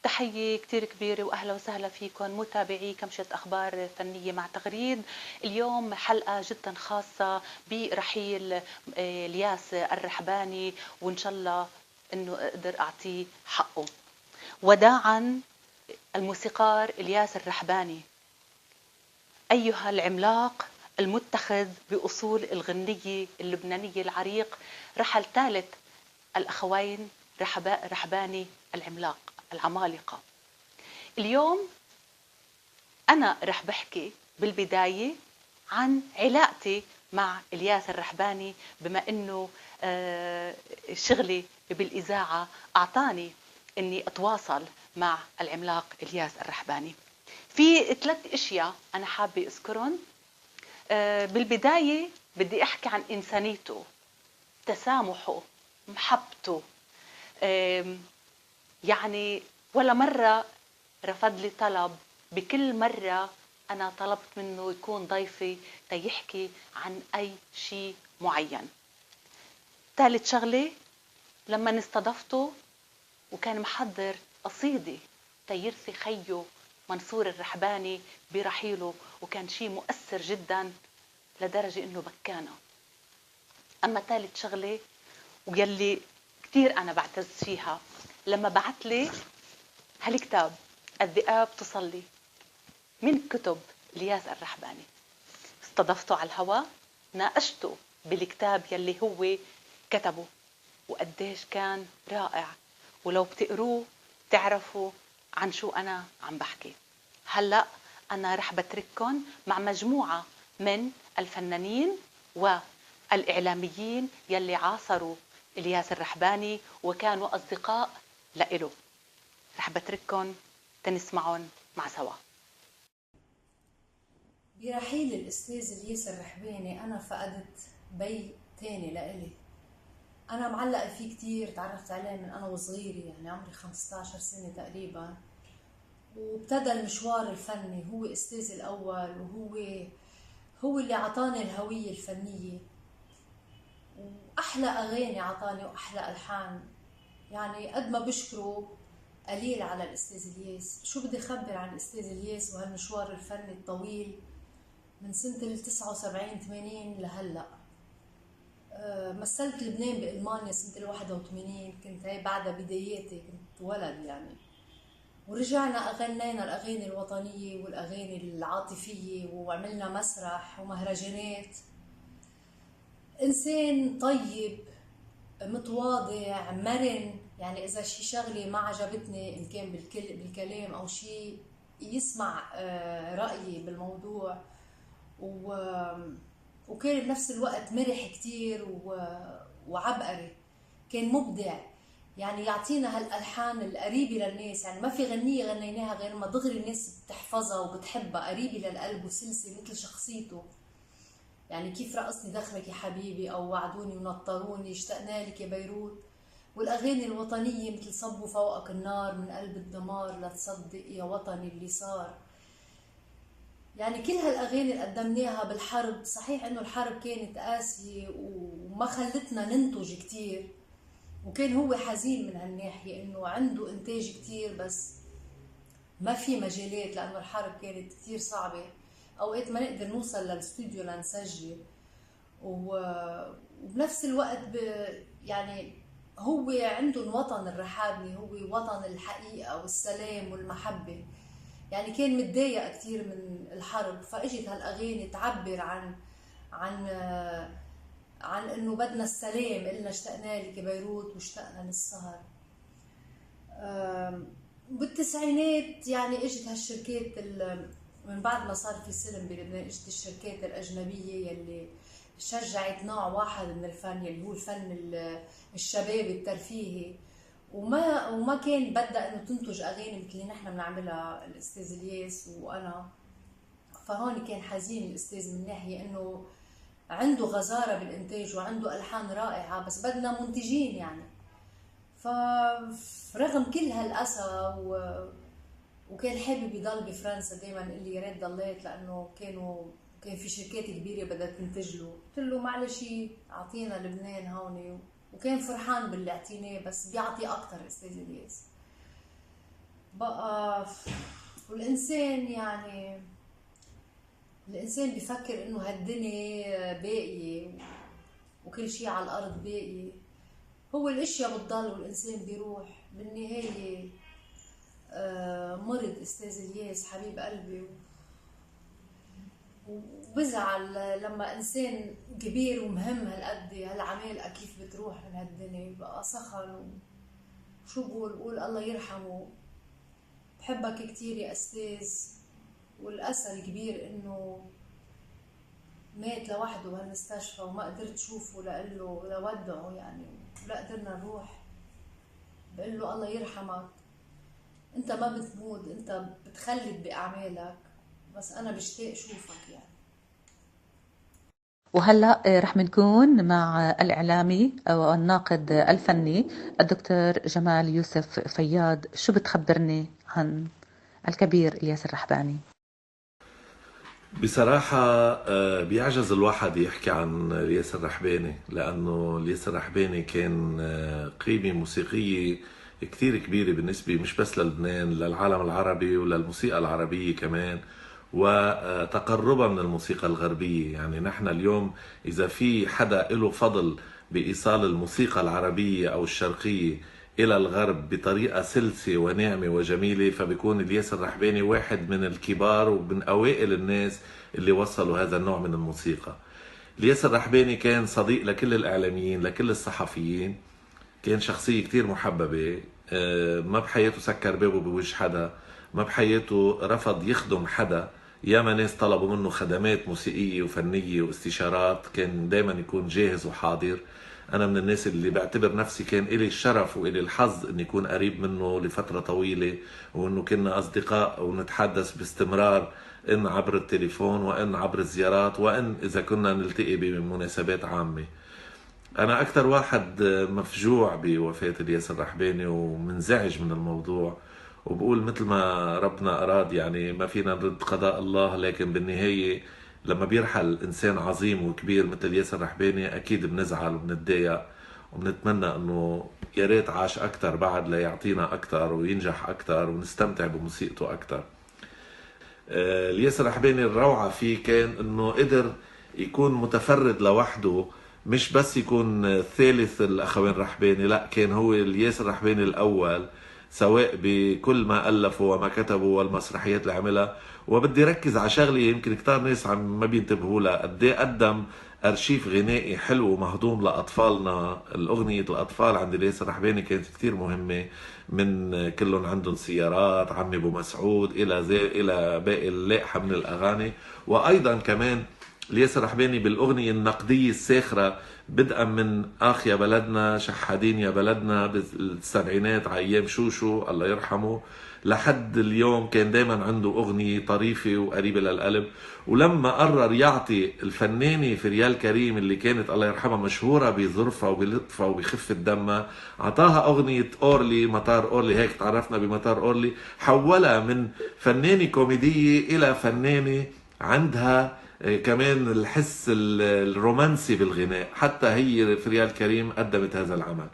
تحية كتير كبيرة وأهلا وسهلا فيكم متابعي كمشة أخبار فنية مع تغريد. اليوم حلقة جدا خاصة برحيل الياس الرحباني، وإن شاء الله أنه أقدر أعطيه حقه. وداعا الموسيقار الياس الرحباني أيها العملاق المتخذ بأصول الغنية اللبنانية العريق، رحل ثالث الأخوين رحباني العملاق العمالقة. اليوم أنا رح بحكي بالبداية عن علاقتي مع الياس الرحباني، بما أنه شغلي بالإذاعة أعطاني أني أتواصل مع العملاق الياس الرحباني. في 3 أشياء أنا حابة أذكرهم. بالبداية بدي أحكي عن إنسانيته، تسامحه، محبته. يعني ولا مرة رفض لي طلب، بكل مرة أنا طلبت منه يكون ضيفي تيحكي عن أي شيء معين. ثالث شغلة، لما استضفته وكان محضر قصيدة تيرثي خيه منصور الرحباني برحيله، وكان شيء مؤثر جدا لدرجة إنه بكانا. أما ثالث شغلة ويلي كتير أنا بعتز فيها، لما بعت لي هالكتاب الذئاب تصلي من كتب الياس الرحباني، استضفته على الهواء، ناقشته بالكتاب يلي هو كتبه، وقديش كان رائع. ولو بتقروه تعرفوا عن شو أنا عم بحكي. هلأ أنا رح بترككن مع مجموعة من الفنانين والإعلاميين يلي عاصروا الياس الرحباني وكانوا أصدقاء لإله. رح بترككن تنسمعون مع سوا. برحيل الأستاذ الياس الرحباني أنا فقدت بي تاني لإلي. أنا معلقة فيه كتير، تعرفت عليه من أنا وصغيرة، يعني عمري 15 سنة تقريبا، وابتدى المشوار الفني. هو أستاذي الأول، وهو اللي عطاني الهوية الفنية، وأحلى أغاني عطاني وأحلى ألحان. يعني قد ما بشكره قليل على الأستاذ الياس. شو بدي خبر عن الأستاذ الياس وهالمشوار الفني الطويل من سنة 79-80 لهلأ. مثلت لبنان بألمانيا سنة 81، كنت هي بعدها بداياتي، كنت ولد يعني. ورجعنا أغنينا الأغاني الوطنية والأغاني العاطفية، وعملنا مسرح ومهرجانات. إنسان طيب، متواضع، مرن. يعني إذا شي شغلة ما عجبتني إن كان بالكلام أو شي، يسمع رأيي بالموضوع. وكان بنفس الوقت مرح كتير وعبقري، كان مبدع. يعني يعطينا هالألحان القريبة للناس، يعني ما في غنية غنيناها غير ما دغري الناس بتحفظها وبتحبها، قريبة للقلب وسلسة مثل شخصيته. يعني كيف رقصني دخلك يا حبيبي، أو وعدوني ونطروني، اشتقنا لك يا بيروت. والأغاني الوطنية مثل صبوا فوقك النار من قلب الدمار، لا تصدق يا وطني اللي صار. يعني كل هالأغاني اللي قدمناها بالحرب، صحيح إنه الحرب كانت قاسية وما خلتنا ننتج كتير، وكان هو حزين من هالناحية إنه عنده إنتاج كتير بس ما في مجالات، لأنه الحرب كانت كتير صعبة. أوقات ما نقدر نوصل للاستوديو لنسجل. وبنفس الوقت يعني هو عنده الوطن الرحابني، هو وطن الحقيقة والسلام والمحبة. يعني كان متضايق كتير من الحرب، فاجت هالاغاني تعبر عن انه بدنا السلام، قلنا اشتقنا لك بيروت واشتقنا للسهر. بالتسعينات يعني اجت هالشركات من بعد ما صار في سلم بلبنان، اجت الشركات الاجنبيه يلي شجعت نوع واحد من الفن، يلي هو الفن الشبابي الترفيهي. وما كان بدها انه تنتج اغاني مثل اللي نحن بنعملها الاستاذ الياس وانا. فهون كان حزين الاستاذ من ناحيه انه عنده غزاره بالانتاج وعنده الحان رائعه، بس بدنا منتجين يعني. فرغم كل هالاسى وكان حابب يضل بفرنسا، دائما قال لي يا ريت ضليت، لانه كان في شركات كبيره بدها تنتج له. قلت له معلش اعطينا لبنان هون، وكان فرحان باللي اعطيناه، بس بيعطي اكثر استاذ الياس. بقى والإنسان يعني الإنسان بيفكر إنه هالدنيا باقية وكل شي على الأرض باقي. هو الأشياء بتضل والإنسان بيروح بالنهاية. مرض أستاذ الياس حبيب قلبي، وبزعل لما إنسان كبير ومهم هالقد هالعمالقة كيف بتروح من هالدنيا. بقى سخن وشو بقول الله يرحمه. بحبك كتير يا أستاذ، والأسى الكبير إنه مات لوحده بهالمستشفى وما قدرت شوفه لقله لودعه يعني، ولا قدرنا نروح. بقول له الله يرحمك، انت ما بتموت، انت بتخلد بأعمالك، بس انا بشتاق شوفك يعني. وهلأ رح نكون مع الإعلامي أو الناقد الفني الدكتور جمال يوسف فياض. شو بتخبرني عن الكبير إلياس الرحباني؟ بصراحة بيعجز الواحد يحكي عن الياس الرحباني، لأنه الياس الرحباني كان قيمة موسيقية كتير كبيرة بالنسبة مش بس للبنان، للعالم العربي وللموسيقى العربية كمان، وتقربها من الموسيقى الغربية. يعني نحن اليوم إذا في حدا له فضل بإيصال الموسيقى العربية أو الشرقية إلى الغرب بطريقة سلسة وناعمة وجميلة، فبيكون الياس الرحباني واحد من الكبار ومن أوائل الناس اللي وصلوا هذا النوع من الموسيقى. الياس الرحباني كان صديق لكل الإعلاميين، لكل الصحفيين، كان شخصية كتير محببة. ما بحياته سكر بابه بوجه حدا، ما بحياته رفض يخدم حدا. ياما ناس طلبوا منه خدمات موسيقية وفنية واستشارات، كان دايما يكون جاهز وحاضر. أنا من الناس اللي بعتبر نفسي كان إلي الشرف وإلي الحظ أن يكون قريب منه لفترة طويلة، وأنه كنا أصدقاء ونتحدث باستمرار، إن عبر التليفون وإن عبر الزيارات وإن إذا كنا نلتقي بمناسبات عامة. أنا أكثر واحد مفجوع بوفاة الياس الرحباني ومنزعج من الموضوع، وبقول مثل ما ربنا أراد، يعني ما فينا نرد قضاء الله، لكن بالنهاية لما بيرحل إنسان عظيم وكبير مثل ياسر الرحباني أكيد بنزعل وبنتضايق، وبنتمنى أنه يا ريت عاش أكثر بعد ليعطينا أكثر وينجح أكثر ونستمتع بموسيقته أكثر. الياسر الرحباني الروعة فيه كان أنه قدر يكون متفرد لوحده، مش بس يكون ثالث الأخوين رحباني، لا، كان هو الياسر الرحباني الأول، سواء بكل ما ألفه وما كتبه والمسرحيات اللي عملها. وبدي ركز على شغلة يمكن كتار ناس ما بينتبهوا لها، قد ايه قدم أرشيف غنائي حلو ومهضوم لأطفالنا. الأغنية الأطفال عند الياسر الرحباني كانت كتير مهمة، من كلهم عندهم سيارات، عمي أبو مسعود، إلى باقي اللائحة من الأغاني. وأيضا كمان الياسر الرحباني بالأغنية النقدية الساخرة، بدءا من آخ يا بلدنا، شحادين يا بلدنا بالسبعينات على أيام شوشو الله يرحمه، لحد اليوم كان دايما عنده أغنية طريفة وقريبة للقلب. ولما قرر يعطي الفنانة فريال كريم اللي كانت الله يرحمها مشهورة بظرفها وبلطفها وبخفة دمها، عطاها أغنية أورلي، مطار أورلي، هيك تعرفنا بمطار أورلي، حولها من فنانة كوميدية إلى فنانة عندها كمان الحس الرومانسي بالغناء. حتى هي فريال كريم قدمت هذا العمل.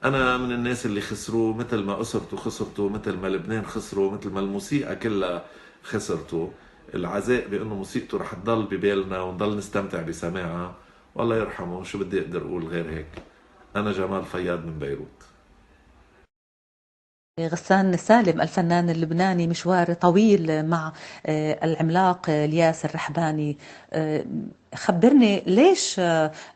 أنا من الناس اللي خسروه مثل ما أسرته خسرته، مثل ما لبنان خسره، مثل ما الموسيقى كلها خسرته. العزاء بأنه موسيقته رح تضل ببالنا ونضل نستمتع بسماعها، والله يرحمه. شو بدي أقدر أقول غير هيك؟ أنا جمال فياض من بيروت. غسان سالم الفنان اللبناني مشوار طويل مع العملاق الياس الرحباني. خبرني ليش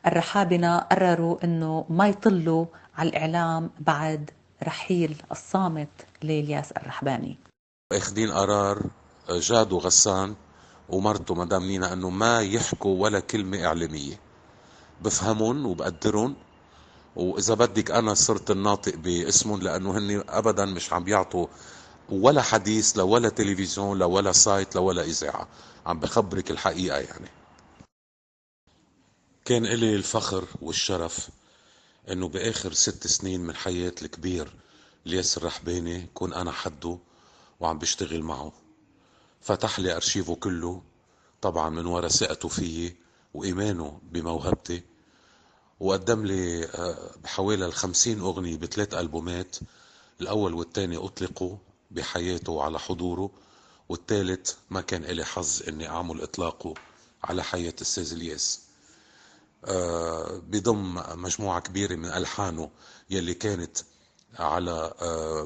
الرحابنة قرروا انه ما يطلوا على الإعلام بعد رحيل الصامت لإلياس الرحباني؟ اخدين قرار جاد وغسان ومرته مدام نينا انه ما يحكوا ولا كلمة اعلامية. بفهمون وبقدرون، واذا بدك انا صرت الناطق باسمهم، لانه هن ابدا مش عم بيعطوا ولا حديث لولا تلفزيون لولا سايت لولا اذاعة. عم بخبرك الحقيقة يعني. كان إلي الفخر والشرف انه باخر 6 سنين من حياة الكبير الياس الرحباني كون انا حده وعم بشتغل معه. فتح لي ارشيفه كله، طبعا من وراء ثقته فيي وايمانه بموهبتي، وقدم لي بحوالي 50 اغنية ب3 ألبومات. الاول والثاني اطلقوا بحياته وعلى حضوره، والثالث ما كان إلي حظ اني اعمل اطلاقه على حياة الأستاذ الياس. بضم مجموعة كبيرة من ألحانه يلي كانت على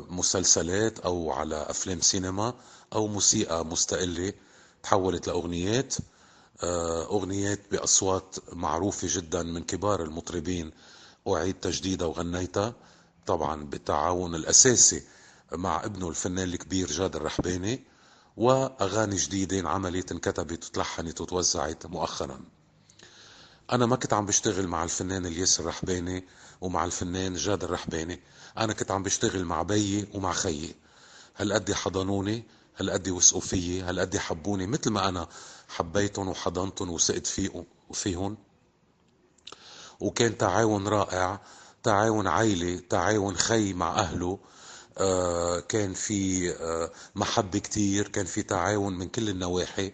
مسلسلات أو على أفلام سينما أو موسيقى مستقلة تحولت لأغنيات. أغنيات بأصوات معروفة جدا من كبار المطربين أعيد تجديدها وغنيتها، طبعا بالتعاون الأساسي مع ابنه الفنان الكبير جاد الرحباني، وأغاني جديدة انعملت انكتبت وتلحنت وتوزعت مؤخرا. أنا ما كنت عم بشتغل مع الفنان الياس الرحباني ومع الفنان جاد الرحباني، أنا كنت عم بشتغل مع بيي ومع خيي. هالقد حضنوني، هالقد وثقوا فيي، هالقد حبوني مثل ما أنا حبيتهم وحضنتهم وثقت فيهم. وكان تعاون رائع، تعاون عائلي، تعاون خي مع أهله. كان في محبة كتير، كان في تعاون من كل النواحي.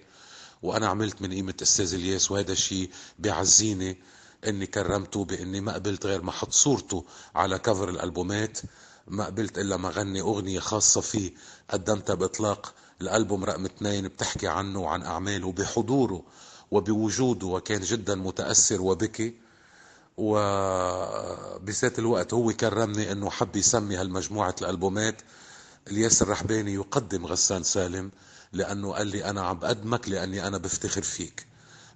وأنا عملت من قيمة أستاذ الياس، وهذا الشيء بيعزيني إني كرمته بإني ما قبلت غير ما حط صورته على كفر الألبومات، ما قبلت إلا ما غني أغنية خاصة فيه قدمتها بإطلاق الألبوم رقم 2 بتحكي عنه وعن أعماله بحضوره وبوجوده، وكان جدا متأثر وبكي. وبذات الوقت هو كرمني انه حب يسمي هالمجموعة الالبومات الياس الرحباني يقدم غسان سالم، لانه قال لي انا عم بقدمك لاني انا بفتخر فيك.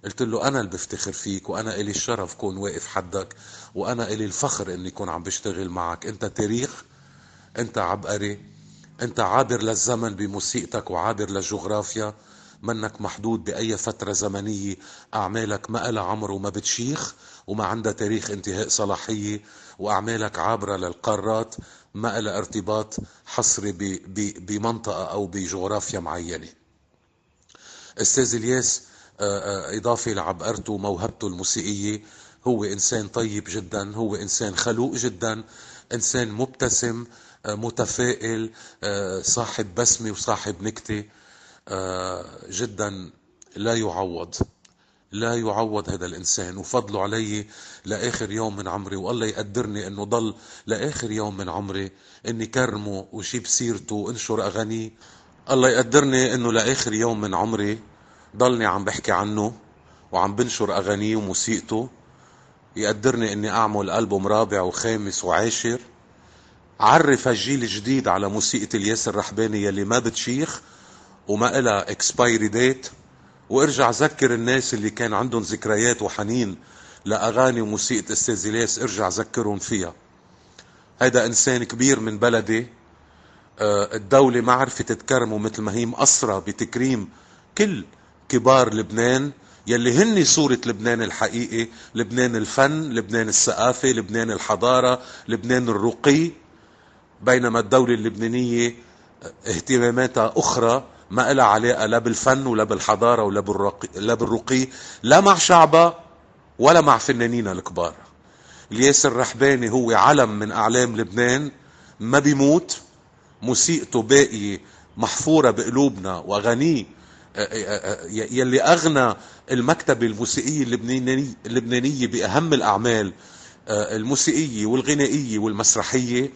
قلت له انا اللي بفتخر فيك، وانا الي الشرف كون واقف حدك، وانا الي الفخر اني كون عم بشتغل معك. انت تاريخ، انت عبقري، انت عابر للزمن بموسيقتك وعابر للجغرافيا، منك محدود بأي فترة زمنية. أعمالك ما لها عمر وما بتشيخ وما عندها تاريخ انتهاء صلاحية، وأعمالك عابرة للقارات، ما لها ارتباط حصري بمنطقة أو بجغرافيا معينة. أستاذ الياس إضافة لعبقرته وموهبته الموسيقية، هو إنسان طيب جدا، هو إنسان خلوق جدا، إنسان مبتسم، متفائل، صاحب بسمة وصاحب نكتة، جدا لا يعوض، لا يعوض هذا الإنسان. وفضله علي لآخر يوم من عمري، والله يقدرني أنه ضل لآخر يوم من عمري أني كرمه وشيب سيرته وانشر أغانيه. الله يقدرني أنه لآخر يوم من عمري ضلني عم بحكي عنه وعم بنشر أغانيه وموسيقته. يقدرني أني أعمل ألبوم رابع وخامس وعاشر، عرف الجيل الجديد على موسيقى الياس الرحباني يلي ما بتشيخ وما إلها اكسبايري ديت، وارجع ذكر الناس اللي كان عندهم ذكريات وحنين لأغاني وموسيقى أستاذ الياس، ارجع ذكرهم فيها. هيدا إنسان كبير من بلدي، الدولة ما عرفت تكرمه مثل ما هي مقصرة بتكريم كل كبار لبنان يلي هن صورة لبنان الحقيقي، لبنان الفن، لبنان الثقافة، لبنان الحضارة، لبنان الرقي. بينما الدولة اللبنانية اهتماماتها أخرى ما إلها علاقة لا بالفن ولا بالحضارة ولا بالرقي، لا مع شعبها ولا مع فنانين الكبار. الياس الرحباني هو علم من أعلام لبنان، ما بيموت، موسيقته باقية محفورة بقلوبنا، وأغانيه يلي أغنى المكتبة الموسيقية اللبنانية بأهم الأعمال الموسيقية والغنائية والمسرحية.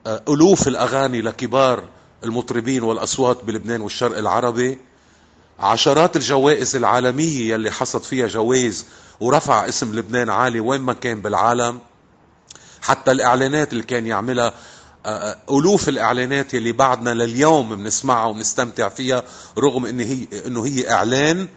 ألوف الأغاني لكبار المطربين والأصوات بلبنان والشرق العربي. عشرات الجوائز العالمية يلي حصد فيها جوائز ورفع اسم لبنان عالي وين ما كان بالعالم. حتى الإعلانات اللي كان يعملها، ألوف الإعلانات يلي بعدنا لليوم بنسمعها ونستمتع فيها، رغم إنه هي إعلان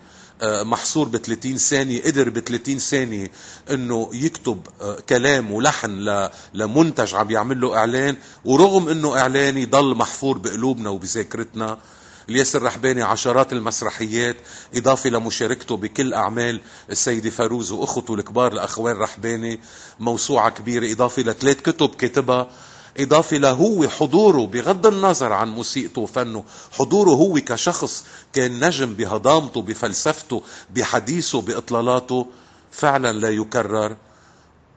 محصور ب30 ثانية، قدر ب30 ثانية انه يكتب كلام ولحن لمنتج عم يعمل له اعلان، ورغم انه اعلان يضل محفور بقلوبنا وبذاكرتنا. الياس الرحباني عشرات المسرحيات، اضافة لمشاركته بكل اعمال السيدة فاروز واخوته الكبار الاخوان رحباني، موسوعة كبيرة، اضافة ل3 كتب كتبها، إضافة له حضوره بغض النظر عن موسيقته وفنه، حضوره هو كشخص كان نجم بهضامته بفلسفته بحديثه بإطلالاته، فعلا لا يكرر.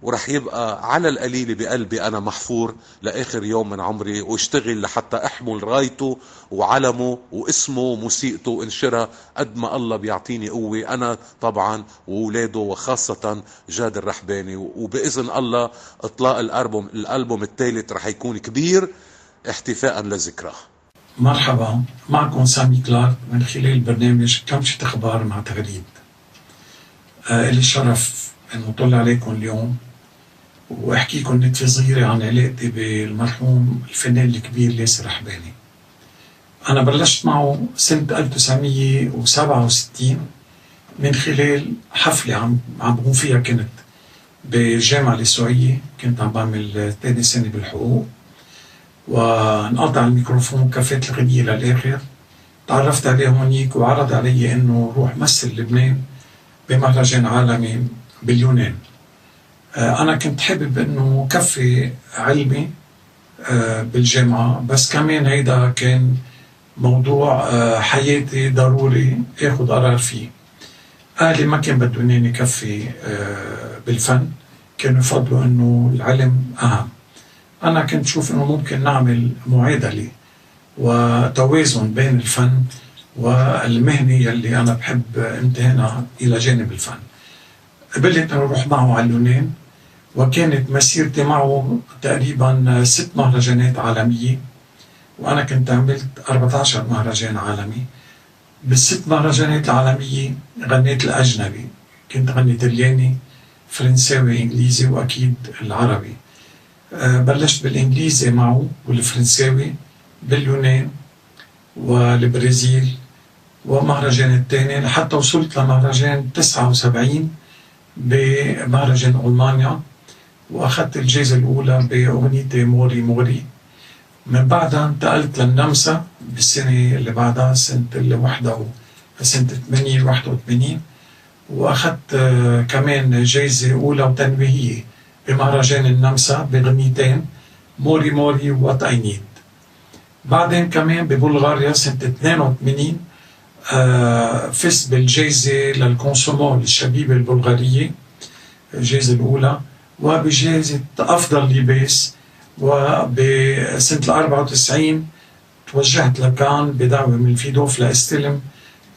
ورح يبقى على القليل بقلبي أنا محفور لآخر يوم من عمري، واشتغل لحتى أحمل رايته وعلمه واسمه وموسيقته وانشرها قد ما الله بيعطيني قوة، أنا طبعا وولاده وخاصة جاد الرحباني. وبإذن الله إطلاق الألبوم الثالث رح يكون كبير، احتفاء لذكراه. مرحبا، معكم سامي كلارك من خلال برنامج كمشة أخبار مع تغريد. إلي الشرف أن أطل عليكم اليوم وأحكيكم نكتة صغيرة عن علاقتي بالمرحوم الفنان الكبير ياسر رحباني. أنا بلشت معه سنة 1967 من خلال حفلة عم بقوم فيها. كنت بالجامعة السورية، كنت عم بعمل ثاني سنة بالحقوق، وانقطع الميكروفون كفيت الغنية للآخر. تعرفت عليه هونيك وعرض علي إنه روح مثل لبنان بمهرجان عالمي باليونان. أنا كنت حابب إنه كفي علمي بالجامعة، بس كمان هيدا كان موضوع حياتي ضروري اخد قرار فيه. اهلي ما كان بدهم اني كفي بالفن، كانوا يفضلوا انه العلم اهم. انا كنت شوف انه ممكن نعمل معادلة وتوازن بين الفن والمهنة يلي انا بحب امتهنها الى جانب الفن. قبلت انه اروح معه على اليونان، وكانت مسيرتي معه تقريبا 6 مهرجانات عالمية، وأنا كنت عملت 14 مهرجان عالمي. بال6 مهرجانات العالمية غنيت الأجنبي، كنت غني إيطالياني، فرنساوي، إنجليزي، وأكيد العربي. بلشت بالإنجليزي معه والفرنساوي، باليونان والبرازيل ومهرجان الثاني، لحتى وصلت لمهرجان 79 بمهرجان ألمانيا، وأخذت الجائزة الأولى بأغنيتي موري موري. من بعدها انتقلت للنمسا بالسنة اللي بعدها، سنة 81 وأخذت كمان جائزة أولى وتنويهية بمهرجان النمسا بغنيتين، موري موري وات أي نيد. بعدين كمان ببلغاريا سنة 82 فزت بالجائزة للكونسومو للشبيبة البلغارية، الجائزة الأولى، وبجائزة أفضل لباس. وبسنة 94 توجهت لكان بدعوة من الفيدوف لأستلم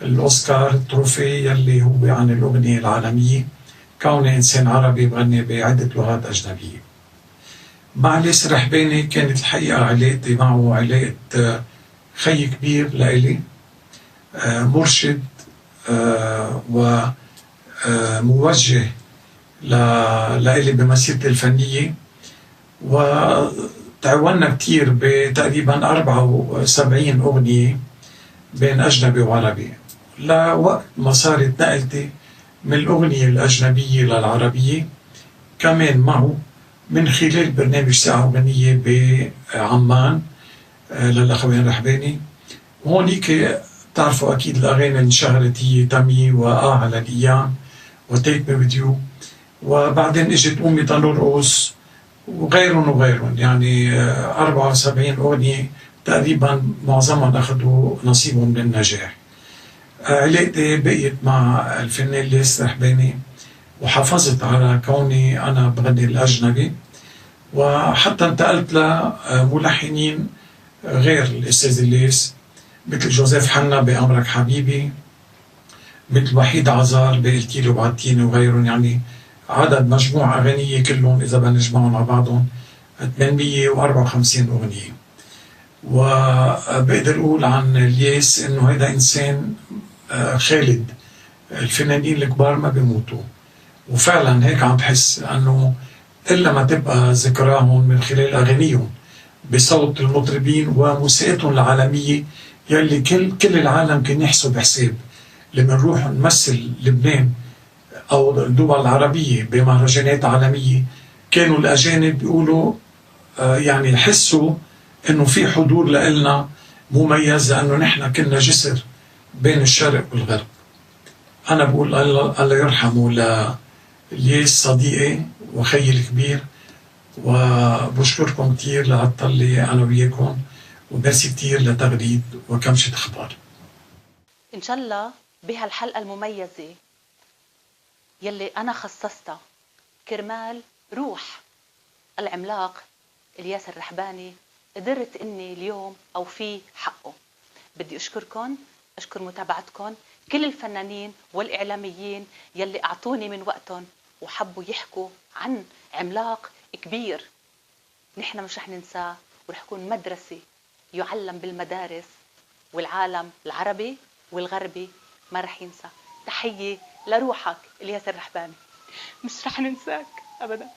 الأوسكار تروفي يلي هو عن الأغنية العالمية، كوني إنسان عربي بغني بعدة لغات أجنبية. مع ياسر رحباني كانت الحقيقة علاقتي معه علاقة خي كبير لإلي، مرشد وموجه لإلي بمسيرتي الفنية. وتعاوننا كتير بتقريبا 74 أغنية بين أجنبي وعربي، لوقت ما صارت نقلتي من الأغنية الأجنبية للعربية، كمان معه من خلال برنامج ساعة أغنية بعمان للأخوين رحباني. وهونيك تعرفوا أكيد الأغاني اللي انشهرت هي تامي على الأيام وتيك مي وذ يو، وبعدين اجت أمي تنرقص وغيرهم، يعني 74 أغنية تقريبا، معظمهم أخذوا نصيبهم من النجاح. علاقتي بقيت مع الفنان ياسر رحباني، وحافظت على كوني أنا بغني الأجنبي، وحتى انتقلت لملحنين غير الأستاذ الياس، مثل جوزيف حنا بأمرك حبيبي، مثل وحيد عزار بقلتيلي وبعتيني، وغيرهم. يعني عدد مجموع أغنية كلهم إذا بنجمعهم على بعضهم 854 أغنية. وبقدر أقول عن الياس إنه هذا إنسان خالد. الفنانين الكبار ما بيموتوا، وفعلا هيك عم بحس، أنه إلا ما تبقى ذكراهم من خلال أغانيهم بصوت المطربين وموسيقتهم العالمية، يلي كل العالم كان يحسب حساب. لما نروح نمثل لبنان أو الدول العربية بمهرجانات عالمية، كانوا الأجانب بيقولوا يعني يحسوا إنه في حضور لإلنا مميز، لأنه نحن كنا جسر بين الشرق والغرب. أنا بقول الله يرحمه للياس صديقي وخيي الكبير، وبشكركم كتير لهالطلة أنا وياكم، وميرسي كتير لتغريد وكمشة أخبار. إن شاء الله بهالحلقة المميزة يلي أنا خصصتها كرمال روح العملاق ياسر رحباني، قدرت إني اليوم أوفي حقه. بدي أشكركم، أشكر متابعتكم، كل الفنانين والإعلاميين يلي أعطوني من وقتهم وحبوا يحكوا عن عملاق كبير نحن مش رح ننساه، ورح يكون مدرسة يعلم بالمدارس، والعالم العربي والغربي ما رح ينسى. تحية لروحك الياس الرحباني، مش رح ننساك أبدا.